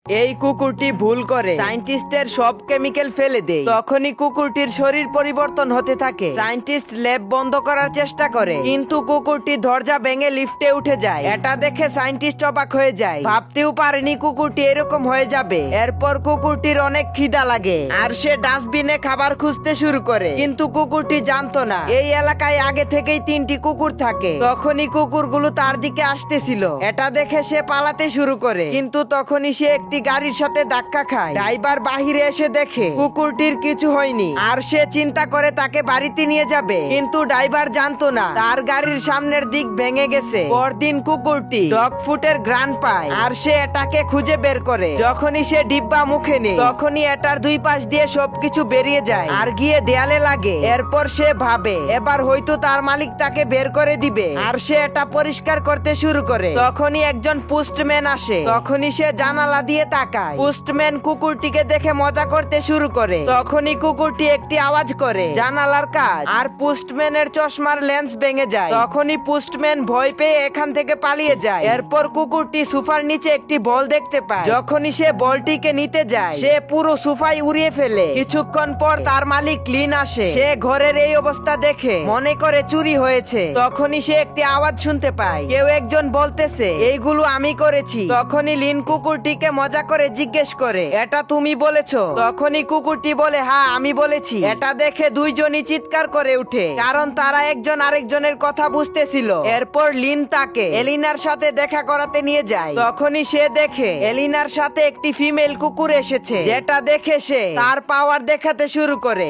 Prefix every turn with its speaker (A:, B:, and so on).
A: এই কুকুরটি ভুল করে সায়েন্টিস্টের সব কেমিক্যাল ফেলে দেয়। তখনই কুকুরটির শরীর পরিবর্তন হতে থাকে। সায়েন্টিস্ট ল্যাব বন্ধ করার চেষ্টা করে, কিন্তু কুকুরটি দরজা ভেঙে লিফটে উঠে যায়। এটা দেখে সায়েন্টিস্ট অবাক হয়ে যায়, ভাবতেও পারেনি কুকুরটি এরকম হয়ে যাবে। এরপর কুকুরটির অনেক খিদা লাগে আর সে ডাস্টবিনে খাবার খুঁজতে শুরু করে, কিন্তু কুকুরটি জানতো না এই এলাকায় আগে থেকেই 3টি কুকুর থাকে। তখনই কুকুরগুলো তার দিকে আসতেছিল। এটা দেখে সে পালাতে শুরু করে, কিন্তু তখনই সে একটি গাড়ির সাথে ধাক্কা খায়। ড্রাইভার বাহিরে এসে দেখে কুকুরটির কিছু হয়নি আর সে চিন্তা করে তাকে বাড়িতে নিয়ে যাবে, কিন্তু ড্রাইভার জানতো না তার গাড়ির সামনের দিক ভেঙে গেছে। পরদিন কুকুরটি ডগ ফুডের ঘ্রাণ পায় আর সে এটাকে খুঁজে বের করে। যখনই সে ডিব্বা মুখে নেয় তখনই এটার দুই পাশ দিয়ে সবকিছু বেরিয়ে যায় আর গিয়ে দেয়ালে লাগে। এরপর সে ভাবে এবার হয়তো তার মালিক তাকে বের করে দিবে আর সে এটা পরিষ্কার করতে শুরু করে। তখনই একজন পোস্টম্যান আসে। তখনই সে জানালা দিয়ে তাকায়। পোস্টম্যান কুকুরটিকে দেখে মজা করতে শুরু করে। তখনই কুকুরটি একটি আওয়াজ করে, জানালার কাজ, আর পোস্টম্যানের চশমার লেন্স ভেঙে যায়। তখনই পোস্টম্যান ভয় পেয়ে এখান থেকে পালিয়ে যায়। এরপর কুকুরটি সোফার নিচে একটি বল দেখতে পায়। যখনই সে বলটিকে নিতে যায় সে পুরো সোফাই উড়িয়ে ফেলে। কিছুক্ষণ পর তার মালিক লিন আসে। সে ঘরের এই অবস্থা দেখে মনে করে চুরি হয়েছে। তখনই সে একটি আওয়াজ শুনতে পায়, কেউ একজন বলতেছে এইগুলো আমি করেছি। তখনই লিন কুকুরটিকে মজা করে জিজ্ঞেস করে, এটা তুমি বলেছো? তখনই কুকুরটি বলে, হ্যাঁ আমি বলেছি। এটা দেখে দুইজনই চিৎকার করে উঠে, কারণ তারা একজন আরেকজনের কথা বুঝতেছিল। এরপর লিন তাকে এলিনার সাথে দেখা করাতে নিয়ে যায়। তখনই সে দেখে এলিনার সাথে একটি ফিমেল কুকুর এসেছে, যেটা দেখে সে তার পাওয়ার দেখাতে শুরু করে।